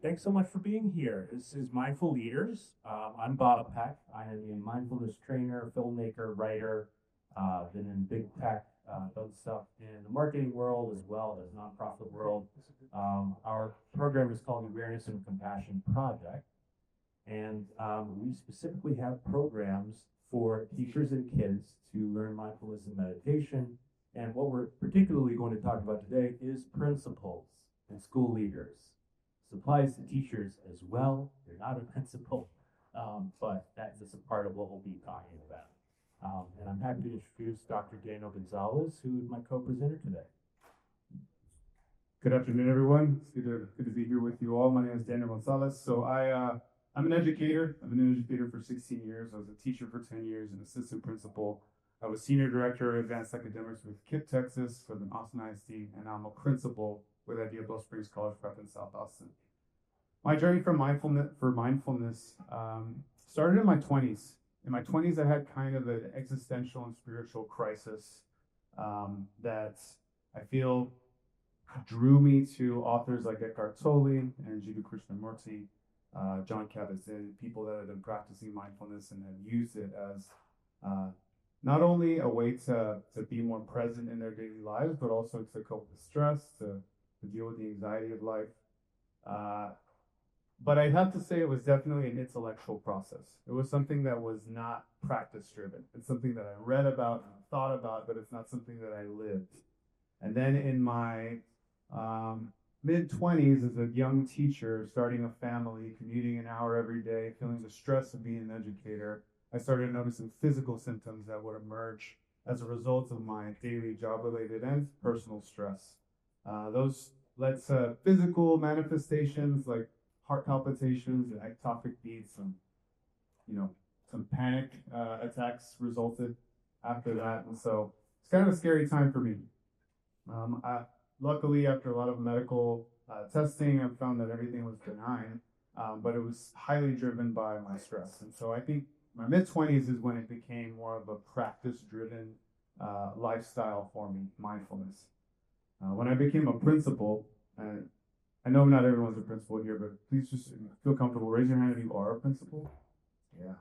Thanks so much for being here. This is Mindful Leaders. I'm Bob Peck. I am a mindfulness trainer, filmmaker, writer. Been in big tech, done stuff in the marketing world as well as nonprofit world. Our program is called the Awareness and Compassion Project, and we specifically have programs for teachers and kids to learn mindfulness and meditation. And what we're particularly going to talk about today is principals and school leaders. This applies to teachers as well. You're not a principal, but that's just a part of what we'll be talking about. And I'm happy to introduce Dr. Daniel Gonzalez, who is my co-presenter today. Good afternoon, everyone. It's good to be here with you all. My name is Daniel Gonzalez. I'm an educator. I've been an educator for 16 years. I was a teacher for 10 years, an assistant principal. I was senior director of advanced academics with KIPP, Texas, for the Austin ISD, and now I'm a principal with Idea Bell Springs College Prep in South Austin. My journey for mindfulness started in my 20s. In my 20s, I had kind of an existential and spiritual crisis that I feel drew me to authors like Eckhart Tolle and Jiddu Krishnamurti, John Kabat-Zinn, people that have been practicing mindfulness and have used it as not only a way to be more present in their daily lives, but also to cope with stress, to deal with the anxiety of life. But I'd have to say it was definitely an intellectual process. It was something that was not practice-driven. It's something that I read about and thought about, but it's not something that I lived. And then in my mid-20s as a young teacher, starting a family, commuting an hour every day, feeling the stress of being an educator, I started noticing physical symptoms that would emerge as a result of my daily job-related and personal stress. Those led to physical manifestations like heart palpitations and ectopic beats, and some panic attacks resulted after that, and so it's kind of a scary time for me. Luckily, after a lot of medical testing, I found that everything was benign, but it was highly driven by my stress. And so I think my mid-20s is when it became more of a practice-driven lifestyle for me, mindfulness. When I became a principal, I know not everyone's a principal here, but please just feel comfortable. Raise your hand if you are a principal. Yeah.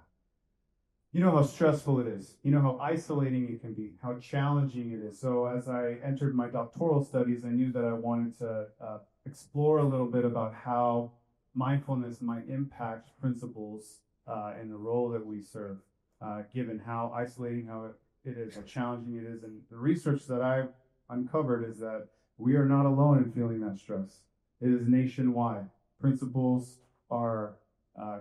You know how stressful it is. You know how isolating it can be, how challenging it is. So as I entered my doctoral studies, I knew that I wanted to explore a little bit about how mindfulness might impact principals in the role that we serve, given how isolating it is, how challenging it is. And the research that I've uncovered is that we are not alone in feeling that stress. It is nationwide. Principals are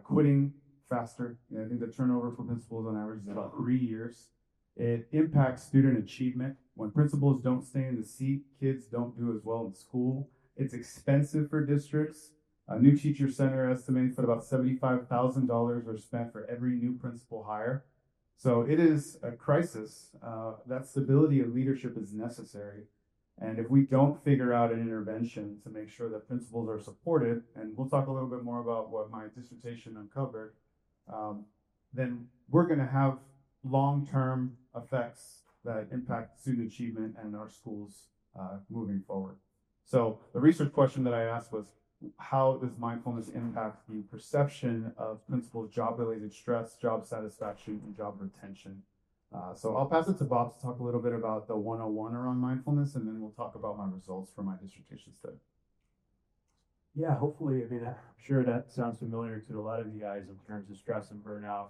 quitting faster. I think the turnover for principals on average is about 3 years. It impacts student achievement. When principals don't stay in the seat, kids don't do as well in school. It's expensive for districts. A new teacher center estimates that about $75,000 are spent for every new principal hire. So it is a crisis. That stability of leadership is necessary. And if we don't figure out an intervention to make sure that principals are supported, and we'll talk a little bit more about what my dissertation uncovered, then we're going to have long-term effects that impact student achievement and our schools moving forward. So the research question that I asked was, how does mindfulness impact the perception of principals' job-related stress, job satisfaction, and job retention? So I'll pass it to Bob to talk a little bit about the 101 around mindfulness, and then we'll talk about my results for my dissertation study. Yeah, hopefully, I'm sure that sounds familiar to a lot of you guys in terms of stress and burnout.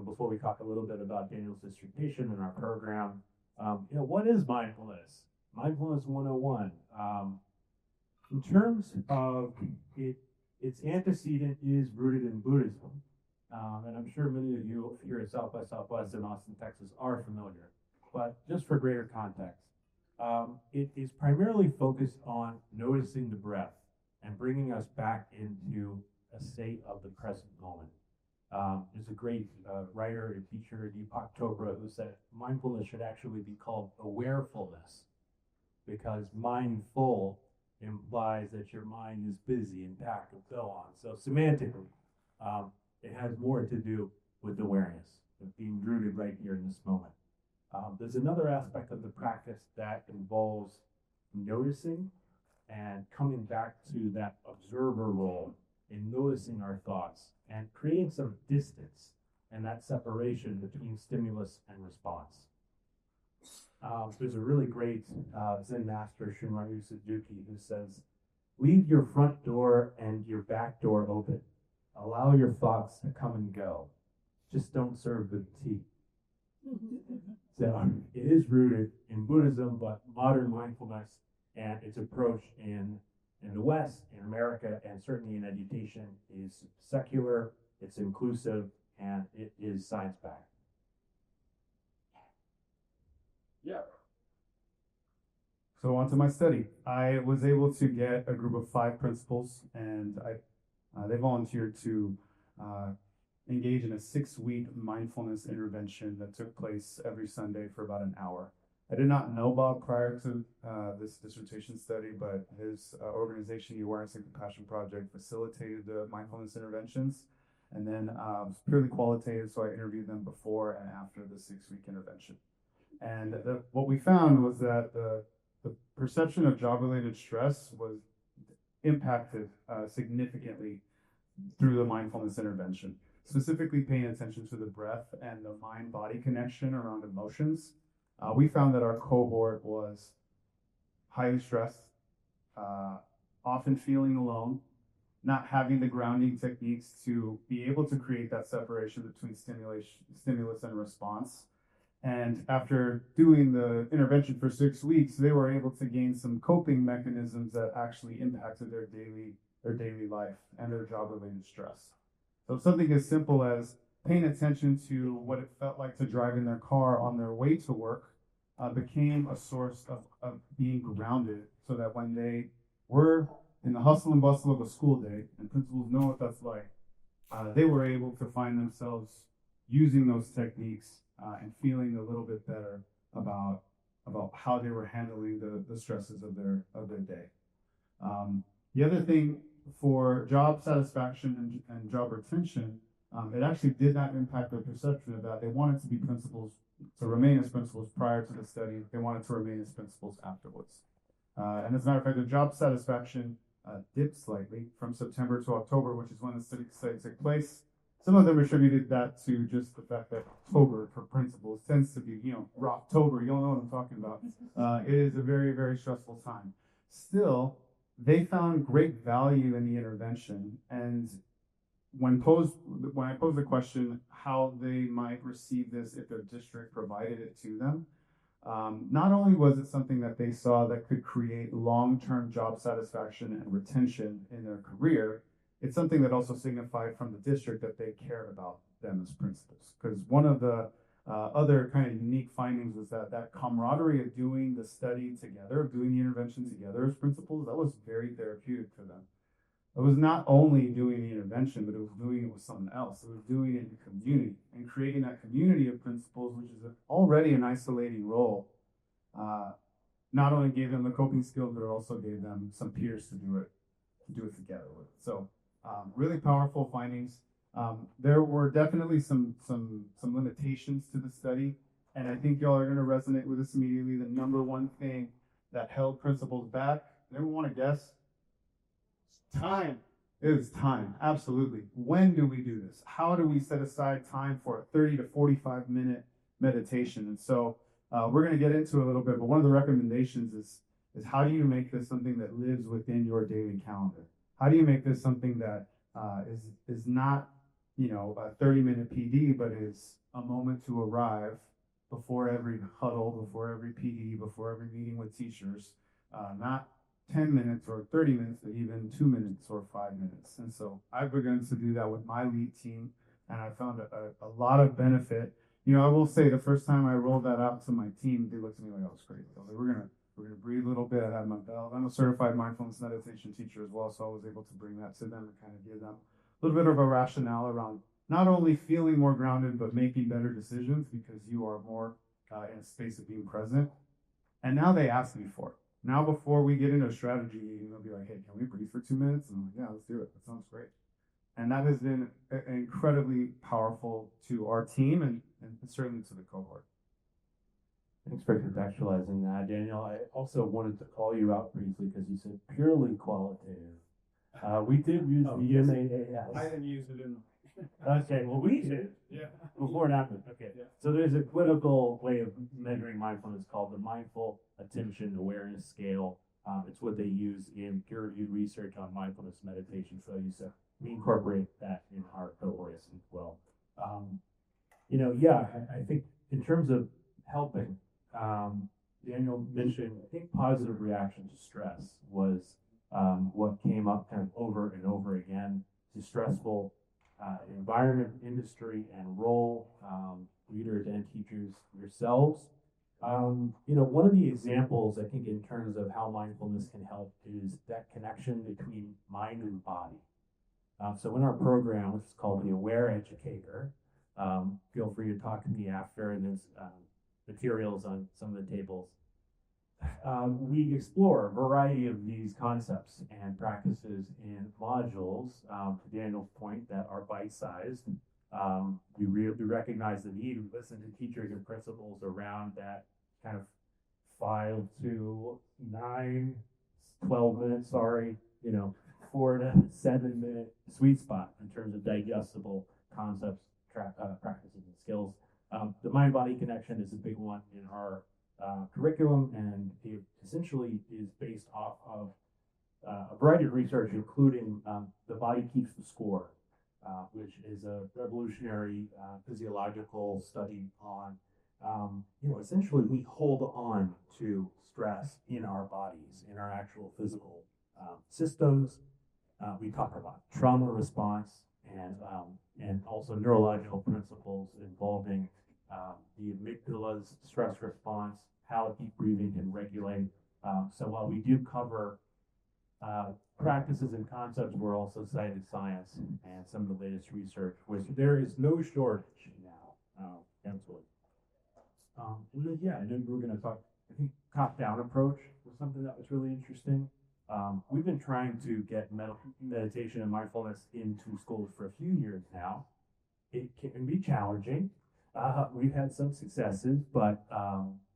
Before we talk a little bit about Daniel's dissertation and our program, what is mindfulness? Mindfulness 101. In terms of its antecedent is rooted in Buddhism. And I'm sure many of you here at South by Southwest in Austin, Texas are familiar. But just for greater context, it is primarily focused on noticing the breath and bringing us back into a state of the present moment. There's a great writer and teacher, Deepak Chopra, who said mindfulness should actually be called awarefulness, because mindful implies that your mind is busy and packed and so on. So semantically, it has more to do with awareness, with being rooted right here in this moment. There's another aspect of the practice that involves noticing and coming back to that observer role in noticing our thoughts and creating some distance and that separation between stimulus and response. There's a really great Zen master, Shumaru Suzuki, who says, leave your front door and your back door open. Allow your thoughts to come and go. Just don't serve the tea. So it is rooted in Buddhism, but modern mindfulness and its approach in the West, in America, and certainly in education is secular, it's inclusive, and it is science-backed. Yeah. So on to my study. I was able to get a group of 5 principals, and they volunteered to engage in a 6-week mindfulness intervention that took place every Sunday for about an hour. I did not know Bob prior to this dissertation study, but his organization, the Awareness and Compassion Project, facilitated the mindfulness interventions. And then it was purely qualitative, so I interviewed them before and after the 6-week intervention. And what we found was that the perception of job-related stress was impacted significantly through the mindfulness intervention, specifically paying attention to the breath and the mind-body connection around emotions. We found that our cohort was highly stressed, often feeling alone, not having the grounding techniques to be able to create that separation between stimulus and response. And after doing the intervention for 6 weeks, they were able to gain some coping mechanisms that actually impacted their daily life and their job-related stress. So something as simple as paying attention to what it felt like to drive in their car on their way to work became a source of being grounded, so that when they were in the hustle and bustle of a school day, and principals know what that's like, they were able to find themselves using those techniques and feeling a little bit better about how they were handling the stresses of their day. The other thing for job satisfaction and job retention, it actually did not impact their perception of that. They wanted to be principals, to remain as principals prior to the study. They wanted to remain as principals afterwards. And as a matter of fact, their job satisfaction dipped slightly from September to October, which is when the study took place. Some of them attributed that to just the fact that October for principals tends to be, October, you'll know what I'm talking about. It is a very, very stressful time. Still, they found great value in the intervention, and when I posed the question how they might receive this if their district provided it to them, not only was it something that they saw that could create long-term job satisfaction and retention in their career, it's something that also signified from the district that they cared about them as principals. Because one of the other kind of unique findings was that camaraderie of doing the study together, of doing the intervention together as principals, that was very therapeutic for them. It was not only doing the intervention, but it was doing it with someone else. It was doing it in community and creating that community of principals, which is already an isolating role. Not only gave them the coping skills, but it also gave them some peers to do it together with. So really powerful findings. There were definitely some limitations to the study, and I think y'all are going to resonate with this immediately. The number one thing that held principals back, anyone want to guess? Time. It is time, absolutely. When do we do this? How do we set aside time for a 30 to 45 minute meditation? And so we're going to get into it a little bit, but one of the recommendations is how do you make this something that lives within your daily calendar? How do you make this something that is not, a 30-minute PD, but is a moment to arrive before every huddle, before every PD, before every meeting with teachers, not 10 minutes or 30 minutes, but even 2 minutes or 5 minutes. And so I've begun to do that with my lead team, and I found a lot of benefit. I will say the first time I rolled that out to my team, they looked at me like I was crazy. I was like, we're gonna breathe a little bit. I had my belt. I'm a certified mindfulness meditation teacher as well, so I was able to bring that to them and kind of give them a little bit of a rationale around not only feeling more grounded, but making better decisions because you are more in a space of being present. And now they ask me for it. Now, before we get into a strategy, they'll be like, hey, can we breathe for 2 minutes? And I'm like, yeah, let's do it. That sounds great. And that has been incredibly powerful to our team and certainly to the cohort. Thanks for contextualizing that, Daniel. I also wanted to call you out briefly because you said purely qualitative. We did use Oh, the yes. MAAS. I didn't use it in. Okay, well, we did. Yeah. Before and after. Okay. Yeah. So there's a clinical way of measuring mindfulness called the Mindful Attention Awareness Scale. It's what they use in peer-reviewed research on mindfulness meditation studies. So we incorporate that in our cohorts as well. Um, yeah, I think in terms of helping, Daniel mentioned, I think positive reaction to stress was what came up kind of over and over again. It's a stressful environment, industry, and role, leaders and teachers yourselves. One of the examples I think in terms of how mindfulness can help is that connection between mind and body. So in our program, which is called the Aware Educator, feel free to talk to me after, and there's materials on some of the tables. We explore a variety of these concepts and practices in modules, to Daniel's point, that are bite-sized. We recognize the need to listen to teachers and principals around that kind of 5 to 9, 12 minutes, 4 to 7 minute sweet spot in terms of digestible concepts, practices, and skills. The mind-body connection is a big one in our curriculum, and it essentially is based off of a variety of research, including the body keeps the score, which is a revolutionary physiological study on, essentially we hold on to stress in our bodies, in our actual physical systems. We talk about trauma response and also neurological principles involving the amygdala's stress response, how deep breathing can regulate. So while we do cover practices and concepts, we're also citing science and some of the latest research, which there is no shortage now. Absolutely. And then we're going to talk, I think, top-down approach was something that was really interesting. We've been trying to get meditation and mindfulness into schools for a few years now. It can be challenging. We've had some successes, but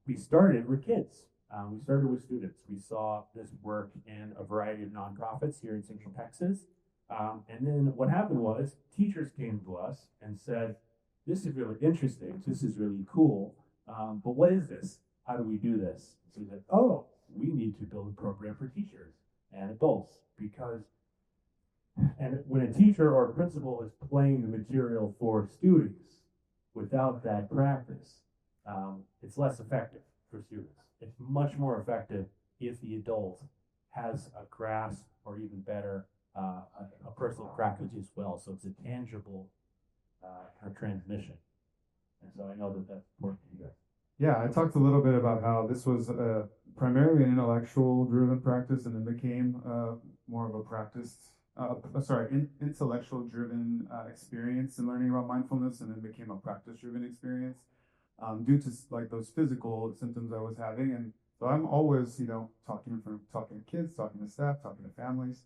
we started with kids. We started with students. We saw this work in a variety of nonprofits here in Central Texas. And then what happened was teachers came to us and said, this is really interesting. This is really cool. But what is this? How do we do this? So we said, oh, we need to build a program for teachers and adults, because when a teacher or a principal is playing the material for students without that practice, it's less effective for students. It's much more effective if the adult has a grasp, or even better, a personal practice as well. So it's a tangible kind of transmission. And so I know that that's important to you guys. Yeah, I talked a little bit about how this was primarily an intellectual-driven practice, and then became more of a intellectual-driven experience in learning about mindfulness, and then became a practice-driven experience due to like those physical symptoms I was having. And so I'm always, talking to kids, talking to staff, talking to families.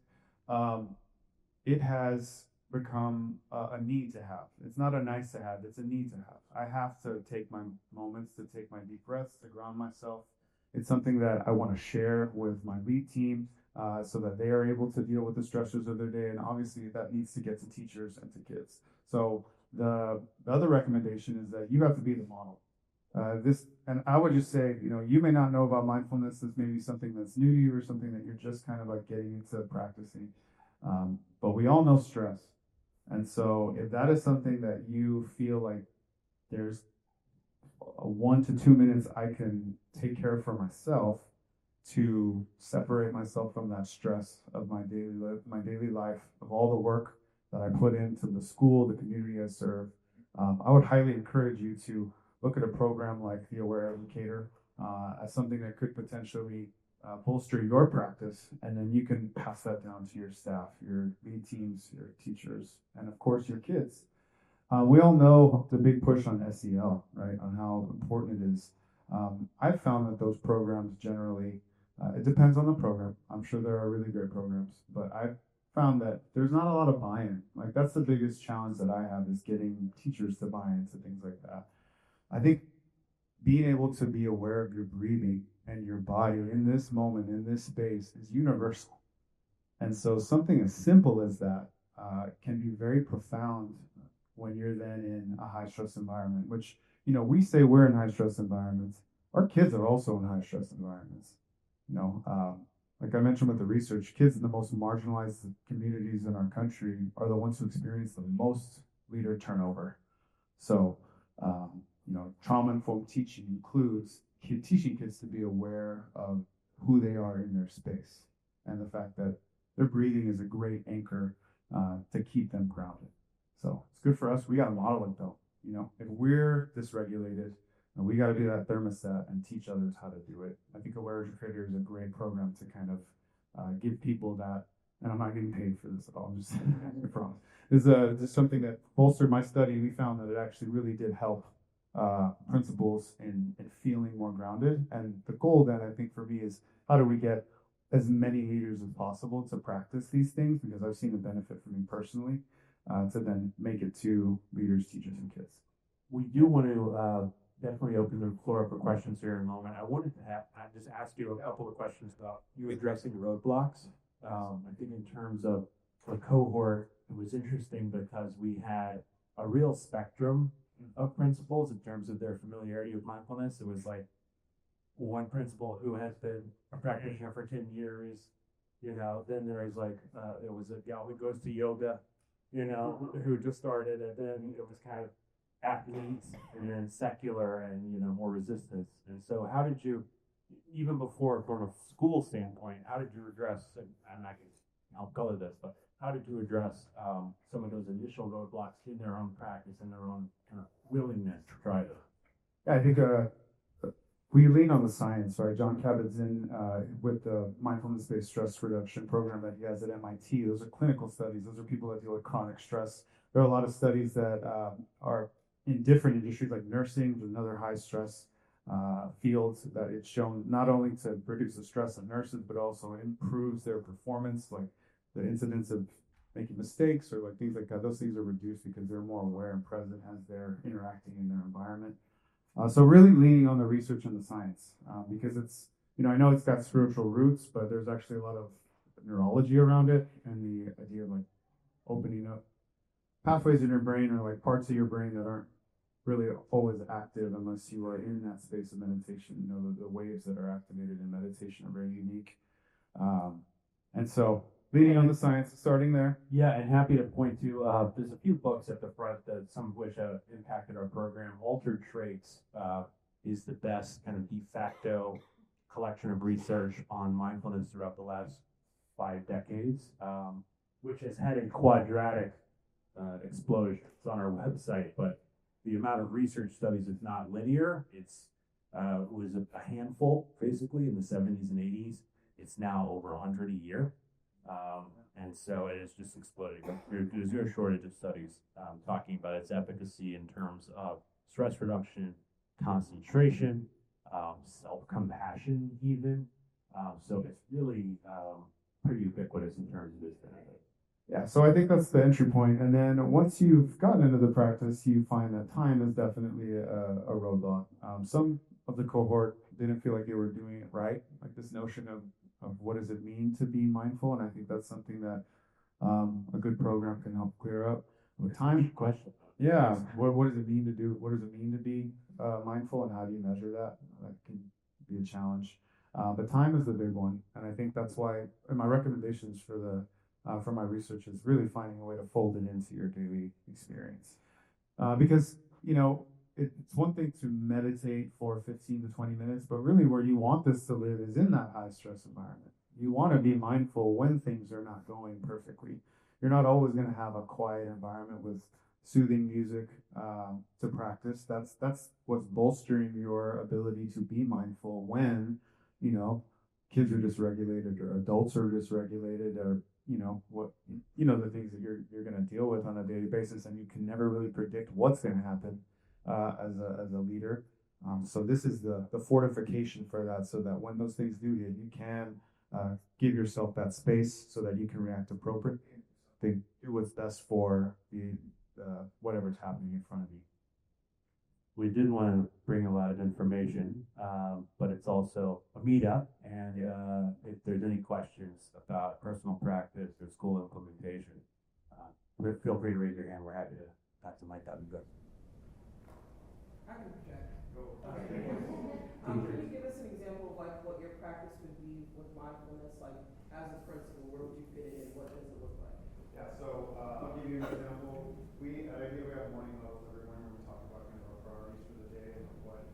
It has become a need to have. It's not a nice to have, it's a need to have. I have to take my moments to take my deep breaths, to ground myself. It's something that I want to share with my lead team so that they are able to deal with the stressors of their day. And obviously that needs to get to teachers and to kids. So the other recommendation is that you have to be the model. And I would just say, you may not know about mindfulness. This may be something that's new to you, or something that you're just kind of like getting into practicing. But we all know stress. And so if that is something that you feel like there's a 1 to 2 minutes I can take care of for myself to separate myself from that stress of my daily life, of all the work that I put into the school, the community I serve, I would highly encourage you to look at a program like the Aware Educator as something that could potentially bolster your practice, and then you can pass that down to your staff, your lead teams, your teachers, and of course your kids. We all know the big push on SEL, right? On how important it is. I've found that those programs generally, it depends on the program. I'm sure there are really great programs, but I've found that there's not a lot of buy-in. Like, that's the biggest challenge that I have, is getting teachers to buy into things like that. I think being able to be aware of your breathing and your body in this moment, in this space, is universal. And so something as simple as that can be very profound when you're then in a high stress environment, which, we say we're in high stress environments. Our kids are also in high stress environments. You know, like I mentioned with the research, kids in the most marginalized communities in our country are the ones who experience the most leader turnover. So, trauma-informed teaching includes teaching kids to be aware of who they are in their space and the fact that their breathing is a great anchor to keep them grounded. So it's good for us. We got to model it though. If we're dysregulated, we got to be that thermostat and teach others how to do it. I think Aware Educator is a great program to kind of give people that. And I'm not getting paid for this at all. I'm just I promise. Is just something that bolstered my study. We found that it actually really did help principals in feeling more grounded. And the goal then, I think, for me is how do we get as many leaders as possible to practice these things, because I've seen the benefit for me personally, to then make it to leaders, teachers, and kids. We do want to definitely open the floor up for questions here in a moment. I wanted to just ask you a couple of questions about you addressing roadblocks. I think in terms of the cohort, it was interesting because we had a real spectrum of principals in terms of their familiarity with mindfulness. It was like one principal who has been a practitioner for 10 years, then there is like, there was a gal who goes to yoga, who just started, and then it was kind of athletes and then secular and, more resistance. And so how did you, even before from a school standpoint, how did you address, and I'll color this, but how did you address some of those initial roadblocks in their own practice and their own kind of willingness to try to? Yeah, I think we lean on the science, right? John Kabat-Zinn with the mindfulness-based stress reduction program that he has at MIT. Those are clinical studies. Those are people that deal with chronic stress. There are a lot of studies that are in different industries, like nursing, another high stress fields, that it's shown not only to reduce the stress of nurses, but also improves their performance, like the incidence of making mistakes or like things like that. Those things are reduced because they're more aware and present as they're interacting in their environment. So really leaning on the research and the science, because it's, I know it's got spiritual roots, but there's actually a lot of neurology around it, and the idea of like opening up pathways in your brain, or like parts of your brain that aren't really always active unless you are in that space of meditation. The waves that are activated in meditation are very unique. And so leaning on the science, starting there. Yeah, and happy to point to, there's a few books at the front that some of which have impacted our program. Altered Traits is the best kind of de facto collection of research on mindfulness throughout the last 5 decades, which has had a quadratic explosion. It's on our website, but the amount of research studies is not linear. It was a handful basically in the 70s and 80s. It's now over 100 a year. And so it is just exploding. There's no shortage of studies talking about its efficacy in terms of stress reduction, concentration, self-compassion even. So it's really pretty ubiquitous in terms of this benefit. Yeah, so I think that's the entry point. And then once you've gotten into the practice, you find that time is definitely a roadblock. Some of the cohort didn't feel like they were doing it right, like this notion of what does it mean to be mindful. And I think that's something that a good program can help clear up. With time, question. Yeah, what does it mean to do? What does it mean to be mindful, and how do you measure that? That can be a challenge. But time is the big one, and I think that's why. And my recommendations for my research is really finding a way to fold it into your daily experience, because it's one thing to meditate for 15 to 20 minutes, but really where you want this to live is in that high stress environment. You want to be mindful when things are not going perfectly. You're not always going to have a quiet environment with soothing music to practice. That's what's bolstering your ability to be mindful when, kids are dysregulated or adults are dysregulated, or the things that you're going to deal with on a daily basis, and you can never really predict what's going to happen as a leader. So this is the fortification for that, so that when those things do hit, you can give yourself that space so that you can react appropriately. Do what's best for the whatever's happening in front of you. we did want to bring a lot of information, but it's also a meetup. And if there's any questions about personal practice or school implementation, feel free to raise your hand. We're happy to pass the mic. That'd be good. I can project. Go. Okay. Can you give us an example of like what your practice would be with mindfulness, like as a principal, where would you fit it in? What does it look like? Yeah, so I'll give you an example. We at IDEA, we have morning levels every morning where we talk about kind of our priorities for the day and what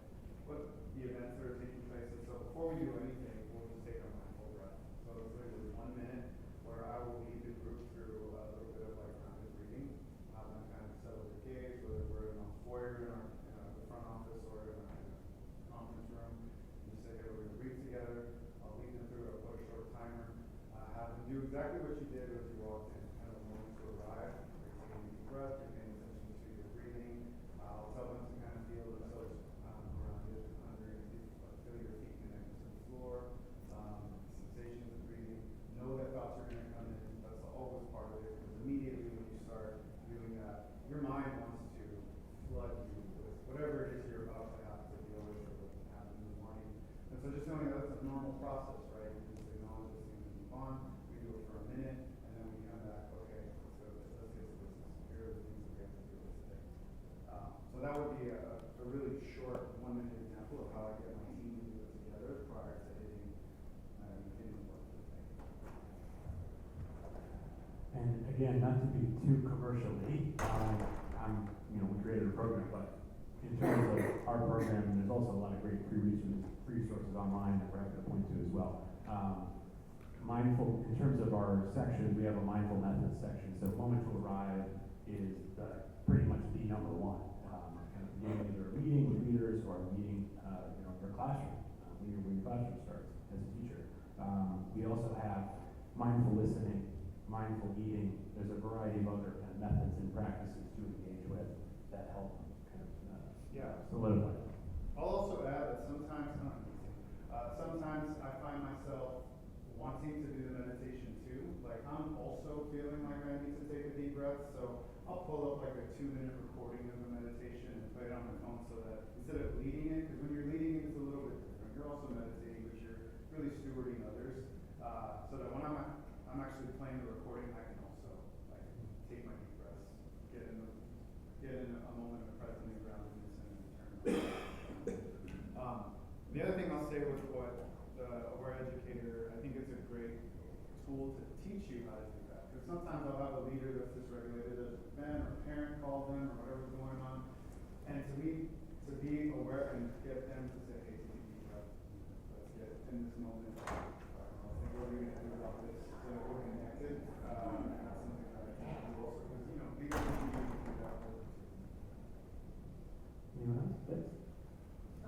the events that are taking place. And so before we do anything, we'll just take a mindful breath. So it's literally 1 minute where I will lead the group through a little bit of like grounded breathing. Have them kind of settle their gaze, whether we're in a foyer in the front office or in a conference room. And just say, hey, we're going to breathe together. I'll lead them through it. I'll put a short timer. Have them do exactly what you did as you walked in. Kind of a moment to arrive. You're taking a deep breath. You're paying attention to your breathing. I'll tell them to kind of feel themselves grounded under your feet. Feel your feet connected to the floor. Sensations of breathing. Know that thoughts are going to come in. That's always part of it. Because immediately when you start doing that, your mind wants to flood you with whatever it is you're about to have to deal with or what's happening in the morning. And so just knowing that that's a normal process, right? You just acknowledge this thing and move on. We do it for a minute, and then we come back, okay, let's go to this. Let's get to business. Here are the things that we have to do with today. So that would be a really short 1 minute example of how I get my team to do it together prior to hitting the work for the day. And again, not to be too commercially, we created a program, but in terms of our program, there's also a lot of great free resources online that we're happy to point to as well. In terms of our section, we have a mindful methods section. So moment to arrive is pretty much the number one. Kind of beginning either a meeting with leaders or a meeting, your classroom, when your classroom starts as a teacher. We also have mindful listening, mindful eating. There's a variety of other kind of methods and practices to engage with that help kind of solidify. I'll also add that sometimes I find myself wanting to do the meditation too. Like I'm also feeling like I need to take a deep breath, so I'll pull up like a 2-minute recording of the meditation and play it on my phone so that instead of leading it, because when you're leading it, it's a little bit different. You're also meditating, but you're really stewarding others. So that when I'm actually playing the recording, I can also like take my deep breaths, get in a moment of presence and groundedness, and then turn. The other thing I'll say with what the aware educator, I think it's a great tool to teach you how to do that. Because sometimes I'll have a leader that's dysregulated as a fan or a parent calls them or whatever's going on. And to be aware and get them to say, hey, take a deep breath. Let's get in this moment. I think what are we going to do about this so that we're connected. And that's something that I can do also. Because, leaders can do that work too. Anyone else? Please.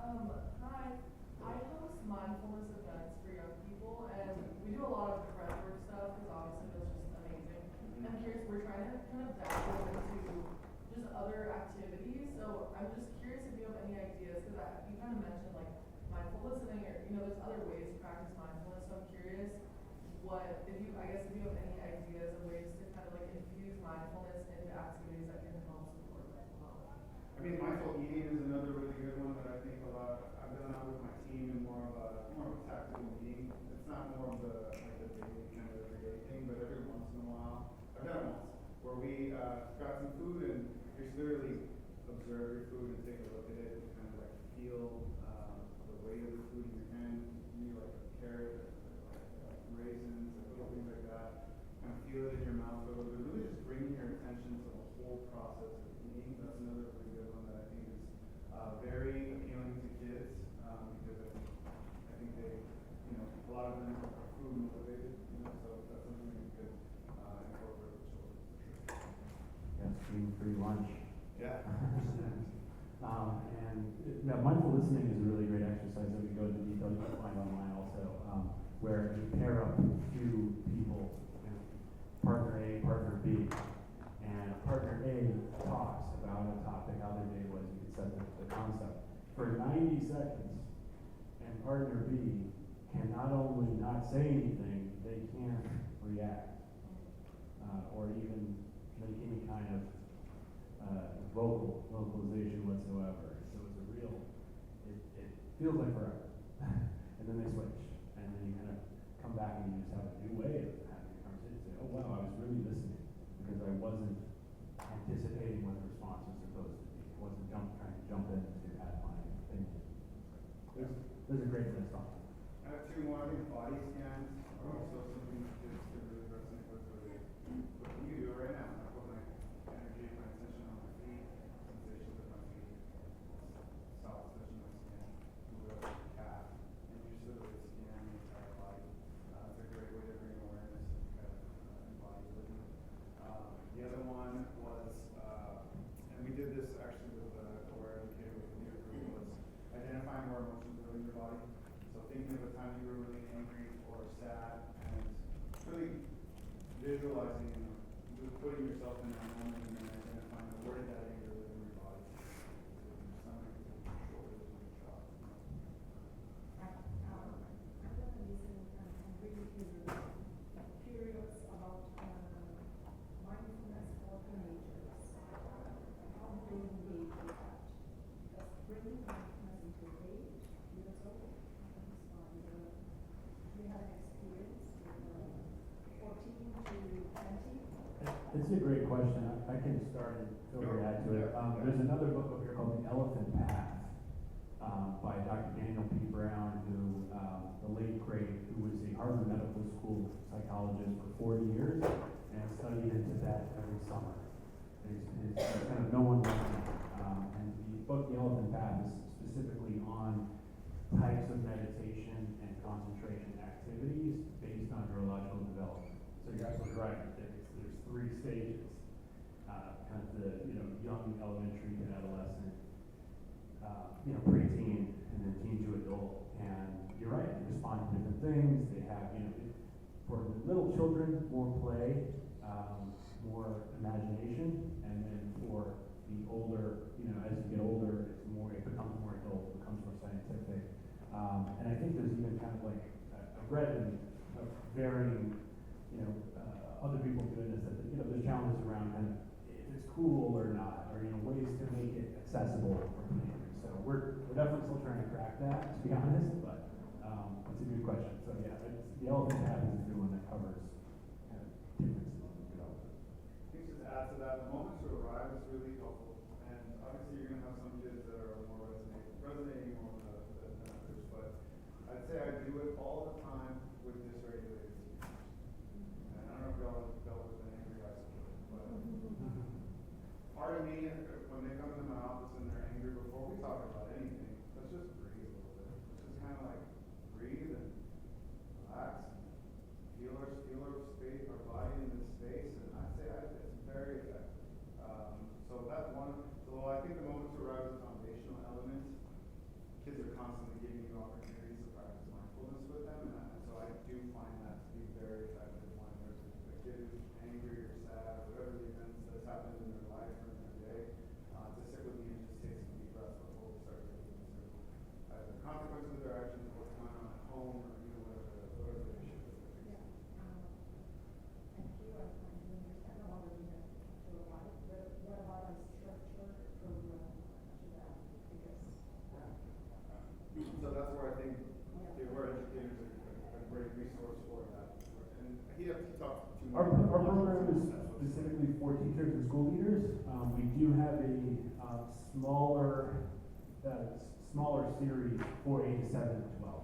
Hi. I host mindfulness events for young people, and we do a lot of breathwork stuff because obviously that's just amazing. I'm curious, we're trying to kind of dabble into just other activities, so I'm just curious if you have any ideas, because you kind of mentioned like mindful listening, or there's other ways to practice mindfulness. So I'm curious, if you have any ideas of ways to kind of like infuse mindfulness into activities that can help support mental health. I mean, mindful eating is another really good one that I think a lot. I've done that with my team in more of a tactical meeting. It's not more of the daily kind of everyday thing, but every once in a while, I've done it once where we got some food and just literally observe your food and take a look at it and kind of like feel the weight of the food in your hand, maybe like a carrot, like raisins, like little things like that. Kind of feel it in your mouth a little bit. Really just bringing your attention to the whole process of eating. That's another really good one that I think is very appealing to kids because I think they, a lot of them are food motivated, so that's something we could incorporate with children for sure. Yes, free lunch. Yeah. And mindful listening is a really great exercise that we go into detail. You can find online also, where you pair up two people, partner A, partner B, and partner A talks about a topic, how their day was. You can set the concept for 90 seconds, and partner B can not only not say anything, they can't react or even make any kind of vocalization whatsoever. So feels like forever. And then they switch, and then you kind of come back and you just have a new way of having a conversation. Say, oh wow, I was really listening because I wasn't anticipating what the response was supposed to be. I wasn't trying to jump in to add my opinion. There's a great list on it. I have two more. I think body scans are also something that kids can really resonate with. What you do right now, I put my energy, my attention on my feet, sensations of my feet, soft touching my skin, move up to the calf, and you just literally scan the entire body. It's a great way to bring awareness and kind of embody living. The other one was, and we did this actually with Aware Educator with the leader group, was identifying where emotions are in your body. So thinking of a time you were really angry or sad, and really visualizing, just putting yourself in that moment and then identifying where did that anger live in your body. In your stomach, in your shoulders, in your jaw. I'm gonna listen and really curious about mindfulness for teenagers. How do they engage with that? Because bringing mindfulness into 8 years old happens by we have an experience with 14 to 20. It's a great question. I can start and feel free to add to it. There's another book over here called The Elephant Path by Dr. Daniel P. Brown, who, the late great, who was a Harvard Medical School psychologist for 40 years and studied in Tibet every summer. It's kind of no one knows him. And the book, The Elephant Path, is specifically on types of meditation and concentration activities based on neurological development. So you're absolutely right. There's 3 stages, kind of the young elementary to adolescent, preteen, and then teen to adult. And you're right, they respond to different things. They have, for little children, more play, more imagination, and then for the older, as you get older, it becomes more adult, it becomes more scientific. And I think there's even kind of like, I've read in varying, other people doing this, that, there's challenges around kind of if it's cool or not, or, ways to make it accessible for teenagers. So we're definitely still trying to crack that, to be honest, but that's a good question. So yeah, the Elephant Path is a good one that covers kind of differences in development. I think just to add to that, the moment to arrive is really helpful. And obviously you're going to have some kids that are more resonating more than others, but I'd say I do it all the time with dysregulated teenagers. And I don't know if y'all have dealt with an angry high schooler, but part of me, when they come into my office and they're angry, before we talk about anything, let's just breathe a little bit. Let's just kind of like breathe and relax and feel our space, our body in this space, and I'd say it's very effective. So that's one. So I think the moment to arrive is a foundational element. Kids are constantly giving you opportunities to practice mindfulness with them, and so I do find that to be very effective when there's a kid who's angry or sad, or whatever the events that's happened in their life or in their day, to sit with me and just take some deep breaths before we start getting into either consequences of their actions or what's going on at home or whatever the issue is. Yeah. Thank you. I understand a lot of you have to a lot, but what about a structured program to that? Because So that's where I think the Aware Educator is a great resource for that. And he talked to Our program is specifically for teachers and school leaders. We do have a smaller series for ages 7 to 12.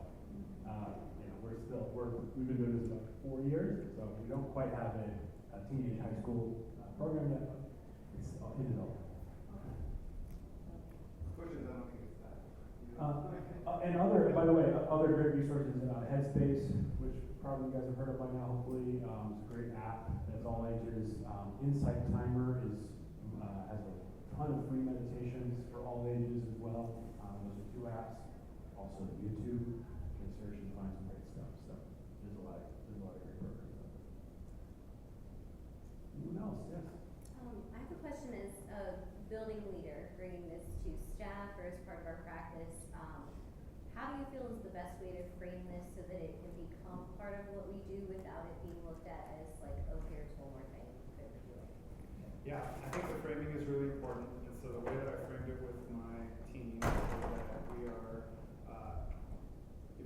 We've been doing this about 4 years, so we don't quite have a teenage high school program yet, but it's in development. Pushes, I don't think it's that. And by the way, other great resources, Headspace, which probably you guys have heard of by now, hopefully, it's a great app that's all ages. Insight Timer has a ton of free meditations for all ages as well. Those are 2 apps. Also YouTube, you can search and find some great stuff. So there's a lot of great programs out there. Anyone else? Yes. I have a question as a building leader, bringing this to staff or as part of our practice. How do you feel is the best way to frame this so that it can become part of what we do without it being looked at as like, oh, here's one more thing that we're doing? Yeah, I think the framing is really important. And so the way that I framed it with my team is that we are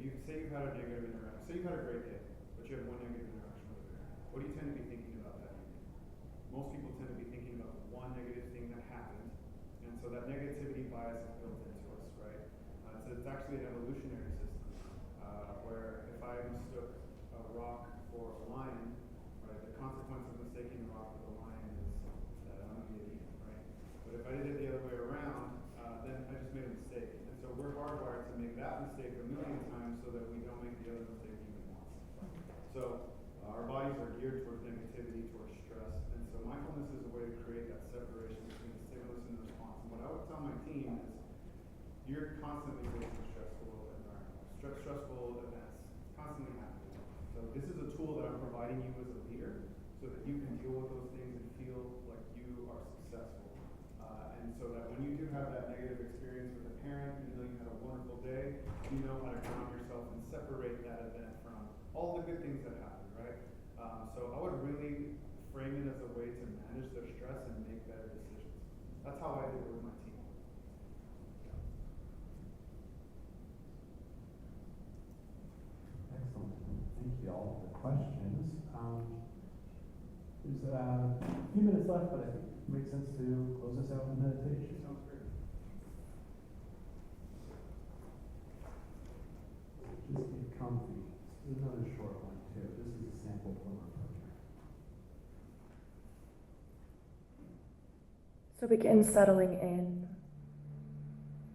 you say you've had a negative interaction, say you've had a great day, but you have one negative interaction with a parent. What do you tend to be thinking about that evening? Most people tend to be thinking about the one negative thing that happened, and so that negativity bias is built into us, right? So it's actually an evolutionary system, where if I mistook a rock for a lion, right, the consequence of mistaking the rock for the lion is that I'm gonna get eaten, right? But if I did it the other way around, then I just made a mistake. And so we're hardwired to make that mistake a million times so that we don't make the other mistake even once. So our bodies are geared towards negativity, towards stress. And so mindfulness is a way to create that separation between the stimulus and the response. And what I would tell my team is you're constantly facing stressful environments, stressful events, constantly happening. So this is a tool that I'm providing you as a leader so that you can deal with those things and feel like you are successful. And so that when you do have that negative experience with a parent, even though you had a wonderful day, you know how to ground yourself and separate that event from all the good things that happen, right? So I would really frame it as a way to manage their stress and make better decisions. That's how I do it with my team. Excellent. Thank you all for the questions. There's a few minutes left, but I think it makes sense to close us out with meditation. Sounds great. Just get comfy. This is another short one too. This is a sample from our program. So begin settling in.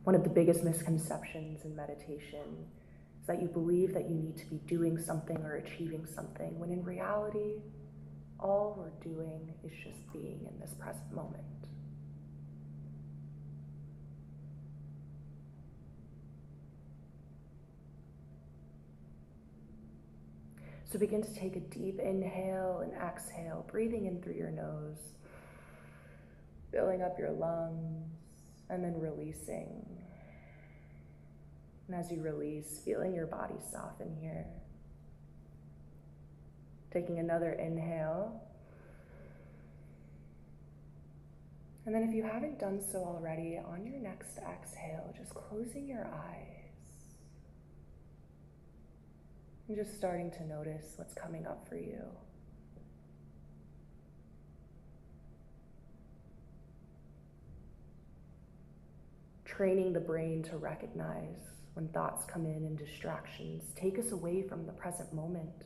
One of the biggest misconceptions in meditation is that you believe that you need to be doing something or achieving something, when in reality, all we're doing is just being in this present moment. So begin to take a deep inhale and exhale, breathing in through your nose, filling up your lungs, and then releasing. And as you release, feeling your body soften here. Taking another inhale. And then if you haven't done so already, on your next exhale, just closing your eyes. And just starting to notice what's coming up for you. Training the brain to recognize when thoughts come in and distractions take us away from the present moment.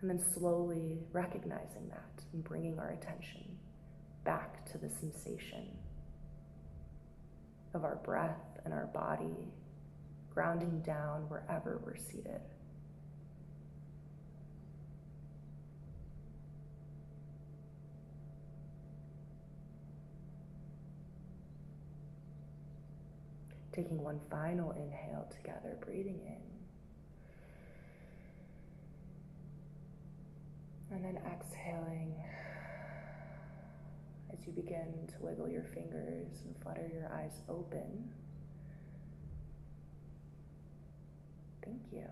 And then slowly recognizing that and bringing our attention back to the sensation of our breath and our body, grounding down wherever we're seated. Taking one final inhale together, breathing in. And then exhaling as you begin to wiggle your fingers and flutter your eyes open. Thank you.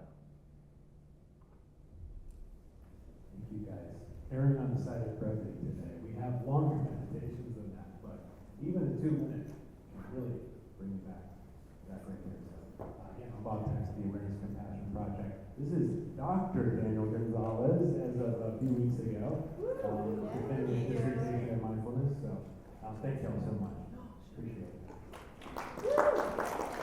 Thank you guys. Erring on the side of brevity today. We have longer meditations than that, but even a 2 minute can really bring you back. That right there. So, again, I'm Bob Tex, the Awareness Compassion Project. This is Dr. Daniel Gonzalez as of a few weeks ago, defending his dissertation in mindfulness. So thank you all so much. Appreciate it.